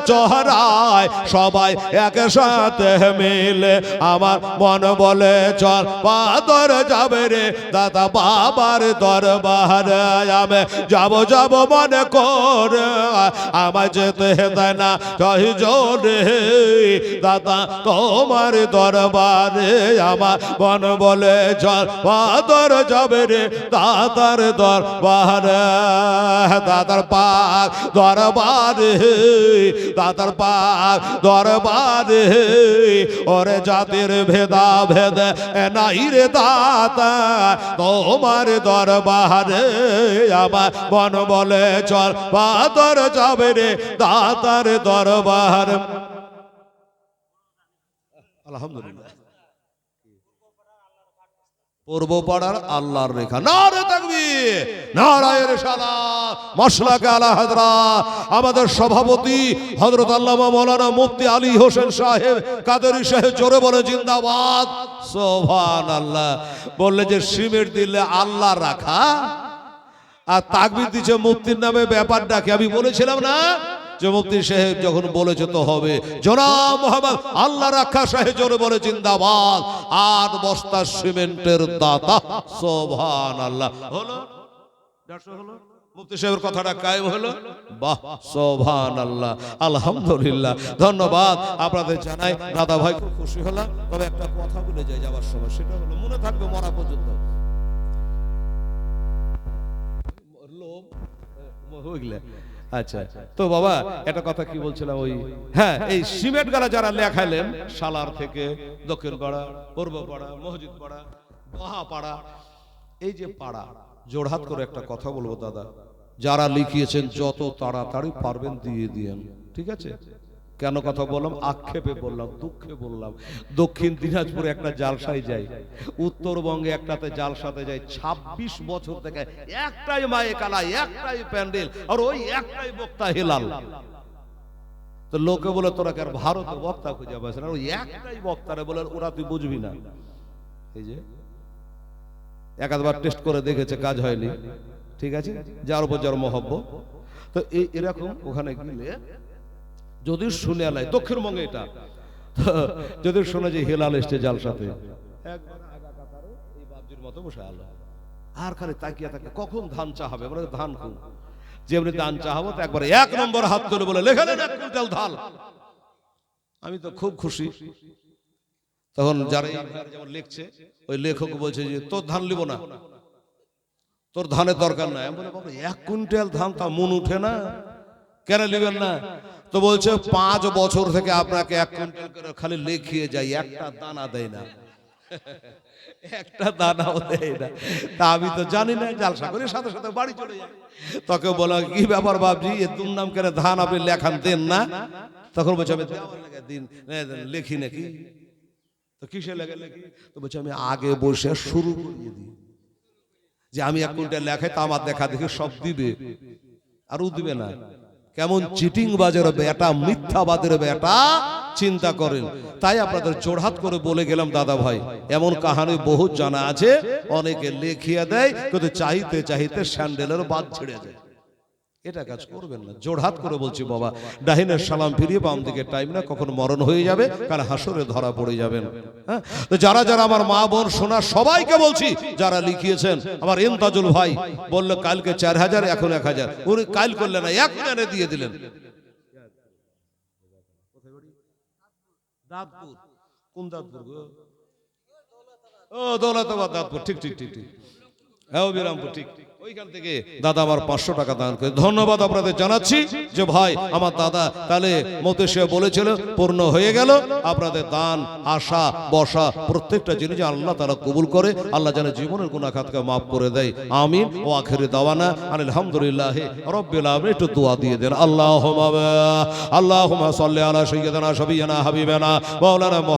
চহরায় সবাই একসাথে মিলে আমার মন বলে চল বাদর যাবে রে দাদা বাবার দরবারে আমি যাব মনে করে আমার যেতে দেয় না জয় জোরে দাদা তোমার দরবারে আমার মন বলে চল বাদর যাবে রে দাদার দরবারে দাদার পাক দরবারে দাদার পাক দরবারে ওরে জাতির ভেদা ভেদ নাই রে দাতা তোমার দরবারে আমার মন বলে চল বাদর যাবে রে দাতার দরবার। আলহামদুলিল্লাহ পূর্ব পাড়ার আল্লাহর রেখা নারে তাকবীর নারায়ে রিসালাত মাশরাকে আলা হযরত আমাদের সভাপতি হযরত আল্লামা মাওলানা মুফতি আলী হোসেন সাহেব কাদেরী সাহেব জোরে বলে জিন্দাবাদ সুবহানাল্লাহ। বললে যে সিমেন্ট দিলে আল্লাহ রাখা আর তাকবীর দিচ্ছে মুফতির নামে ব্যাপার ডাকে। আমি বলেছিলাম না যে মুফতি সাহেব যখন বলেছে তো হবে। জনাব মোহাম্মদ আল্লাহ রাখা সাহেব জোরে বলে জিন্দাবাদ। 8 বস্তা সিমেন্টের দাতা সুবহানাল্লাহ। হলো 150 হলো মুফতি সাহেবের কথাটা কায়েম হলো। বাহ সুবহানাল্লাহ আলহামদুলিল্লাহ ধন্যবাদ আপনাদের জানাই। দাদা ভাই খুব খুশি হলাম। তবে একটা কথা বলে যাই যাওয়ার সময়, সেটা হলো মনে থাকবে মরা পর্যন্ত। আচ্ছা তো বাবা একটা কথা কি বলছিলাম, ওই হ্যাঁ এই সিমেন্ট গালা যারা লেখাইলেন সালার থেকে দক্ষিণ পাড়া পূর্ব পাড়া মসজিদ পাড়া মহা পাড়া, এই যে পাড়া জোড়হাত করে একটা কথা বলবো দাদা, যারা লিখিয়েছেন যত তাড়াতাড়ি পারবেন দিয়ে দিয়েন, ঠিক আছে? কেন কথা বললাম? আক্ষেপে বললাম, দুঃখে বললাম। দক্ষিণ দিনাজপুরে একটা জালসায় যাই, উত্তরবঙ্গে একটাতে জালসাতে যাই, 26 বছর থেকে একটাই মায়ে কালা, একটাই প্যান্ডেল, আর ওই একটাই বক্তা হেলাল। তো লোকে বলে তোরা কি আর ভারতে বক্তা খুঁজে পাস না? ওই একটাই বক্তারে বলে ওরা তুই বুঝবি না। এই যে একাধবার টেস্ট করে দেখেছে, কাজ হয়নি, ঠিক আছে, যার উপর যার মহব্বত। তো এই এরকম ওখানে গেলে যদি শুনে আলাই দক্ষিণবঙ্গে এটা যদি শুনে যে হেলাল এসছে জালসাতে, একবার আগা কাতারে এই বাবজির মতো বসে আলো আর খালি তাকিয়ে থাকে কখন ধান চাহাবে, বলে ধান খুন যেমনি ধান চাহাবো তো একবার 1 নম্বর হাত তুলে বলে লেখা দেন 1 কুইন্টাল ধান। আমি তো খুব খুশি। তখন যারা যেমন লিখছে ওই লেখক বলছে যে তোর ধান লিব না, তোর ধানের দরকার নাই। আমি বলে বাবা 1 কুইন্টাল ধান তা মন উঠে না, কেন লিবেন না? তো বলছে 5 বছর থেকে আপনাকে 1 কুইন্টাল করে খালি লিখিয়ে যাই, একটা দানা দেয় না, একটা দানাও দেয় না। তা আমি তো জানি না, জালসা করে সাথে সাথে বাড়ি চলে যাই। তোকে বলা কি ব্যাপার বাবজি, এ তোর নাম কেন ধান আপনি লেখান দেন না? তখন বলছে আমি দিন লেখি নাকি। তো কিসে লেখে লেখি? তো বলছে আমি আগে বসে শুরু করিয়ে দিই যে আমি 1 কুইন্টাল লেখাই, তা আমার দেখা দেখে সব দিবে, আর ও দিবে না। কেমন চিটিং বাজের বেটা, মিথ্যাবাদের বেটা, চিন্তা করেন। তাই আপনাদের জোড়হাত করে বলে গেলাম দাদা ভাই, এমন কাহানি বহুত জানা আছে, অনেকে লেখিয়ে দেয় কিন্তু চাইতে চাইতে স্যান্ডেলের বাদ ছেড়ে যায়। এটা কাজ করবেন না। জোড়হাত করে বলছি বাবা, ডাহিনের সালাম ফিরিয়ে বাম দিকে টাইম না, কখন মরণ হয়ে যাবে, কাল হাসরে ধরা পড়ে যাবেন। হ্যাঁ, তো যারা যারা আমার মা বোন সোনা সবাইকে বলছি, যারা লিখিয়েছেন, আমার ইমতাজুল ভাই বললো কালকে 4000 এখন 1000, উনি কাল করলেন না, এখন এনে দিয়ে দিলেন। দাঁতপুর, কোন দাঁতপুর গো? ও দৌলতাবাদ দাঁতপুর, ঠিক ঠিক ঠিক ঠিক, হ্যাঁ বিরামপুর, ঠিক ওইখান থেকে দাদা আমার 500 টাকা দান করে ধন্যবাদ আপনাদের জানাচ্ছি যে ভাই আমার দাদা তাহলে মতে সে বলেছিল পূর্ণ হয়ে গেল। আপনাদের দান আশা বসা প্রত্যেকটা জিনিস আল্লাহ তাআলা কবুল করে, আল্লাহ যেন জীবনের গুনাহ খাতকে মাফ করে দেয়, আমিন। ও আখিরি দাওয়ানা আলহামদুলিল্লাহি রাব্বিল আলামিন। একটু দোয়া দিয়ে দেন। আল্লাহুম্মা সাল্লি আলা সাইয়্যিদিনা হাবিবানা মাওলানা